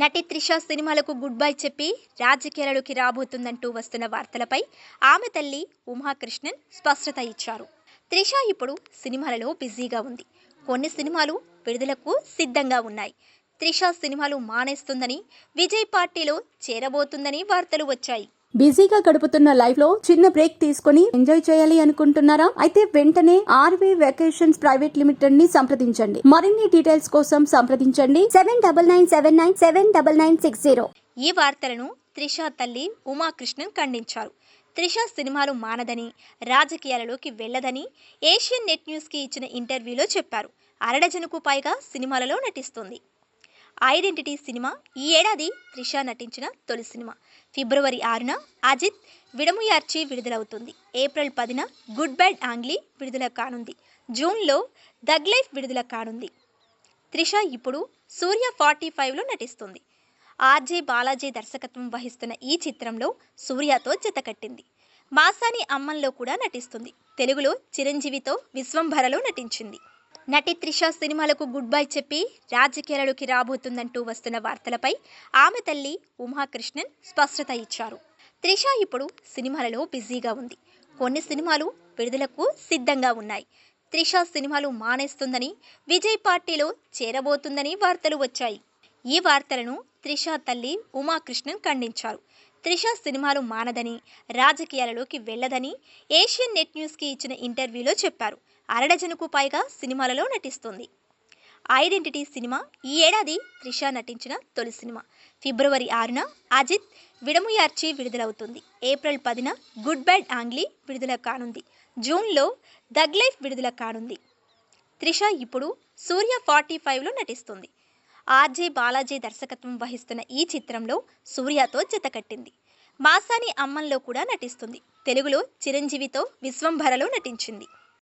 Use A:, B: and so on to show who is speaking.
A: నటి త్రిష సినిమాలకు good bye చెప్పి రాజకీయాలలోకి రాబోతుందంటూ వస్తున్న వార్తలపై ఆమె తల్లి ఉమాకృష్ణన్ స్పష్టత ఇచ్చారు. త్రిష ఇప్పుడు సినిమాలలో బిజీగా ఉంది. కొన్ని సినిమాలు విడుదలకు సిద్ధంగా ఉన్నాయి. త్రిష సినిమాలు మానేస్తుందని, విజయ్ పార్టీలో చేరబోతుందని వార్తలు వచ్చాయి.
B: బిజీగా గడుపుతున్న లైఫ్ లో చిన్న బ్రేక్ తీసుకుని ఎంజాయ్ చేయాలి అనుకుంటున్నారా? అయితే వెంటనే ఆర్వీ వెకేషన్స్ ప్రైవేట్ లిమిటెడ్ ని సంప్రదించండి. మరిన్ని డీటెయిల్స్ కోసం సంప్రదించండి 7997979960.
A: ఈ వార్తలను త్రిష తల్లి ఉమాకృష్ణన్ ఖండించారు. త్రిష సినిమాలు మానదని, రాజకీయాలలోకి వెళ్లదని ఏషియన్ నెట్ న్యూస్ కి ఇచ్చిన ఇంటర్వ్యూలో చెప్పారు. అరడజనుకు పైగా సినిమాలలో నటిస్తుంది. ఐడెంటిటీ సినిమా ఈ ఏడాది త్రిష నటించిన తొలి సినిమా. ఫిబ్రవరి 6న అజిత్ విడముయార్చి విడుదలవుతుంది. ఏప్రిల్ 10న గుడ్ బ్యాడ్ ఆంగ్లీ విడుదల కానుంది. జూన్లో థగ్ లైఫ్ విడుదల కానుంది. త్రిష ఇప్పుడు సూర్య 45లో నటిస్తుంది. ఆర్జే బాలాజీ దర్శకత్వం వహిస్తున్న ఈ చిత్రంలో సూర్యతో జతకట్టింది. మాసాని అమ్మంలో కూడా నటిస్తుంది. తెలుగులో చిరంజీవితో విశ్వంభరలో నటించింది. నటి త్రిష సినిమాలకు గుడ్ బై చెప్పి రాజకీయాలలోకి రాబోతుందంటూ వస్తున్న వార్తలపై ఆమె తల్లి ఉమాకృష్ణన్ స్పష్టత ఇచ్చారు. త్రిష ఇప్పుడు సినిమాలలో బిజీగా ఉంది. కొన్ని సినిమాలు విడుదలకు సిద్ధంగా ఉన్నాయి. త్రిష సినిమాలు మానేస్తుందని, విజయ్ పార్టీలో చేరబోతుందని వార్తలు వచ్చాయి. ఈ వార్తలను త్రిష తల్లి ఉమాకృష్ణన్ ఖండించారు. త్రిష సినిమాలు మానదని, రాజకీయాలలోకి వెళ్లదని ఏషియన్ నెట్ న్యూస్ కి ఇచ్చిన ఇంటర్వ్యూలో చెప్పారు. అరడజనుకు పైగా సినిమాలలో నటిస్తుంది. ఐడెంటిటీ సినిమా ఈ ఏడాది త్రిష నటించిన తొలి సినిమా. ఫిబ్రవరి 6న అజిత్ విడముయార్చి విడుదలవుతుంది. ఏప్రిల్ 10న గుడ్ బ్యాడ్ ఆంగ్లీ విడుదల కానుంది. జూన్లో థగ్ లైఫ్ విడుదల కానుంది. త్రిష ఇప్పుడు సూర్య 45లో నటిస్తుంది. ఆర్జే బాలాజీ దర్శకత్వం వహిస్తున్న ఈ చిత్రంలో సూర్యతో జతకట్టింది. మాసాని అమ్మంలో కూడా నటిస్తుంది. తెలుగులో చిరంజీవితో విశ్వంభరలో నటించింది.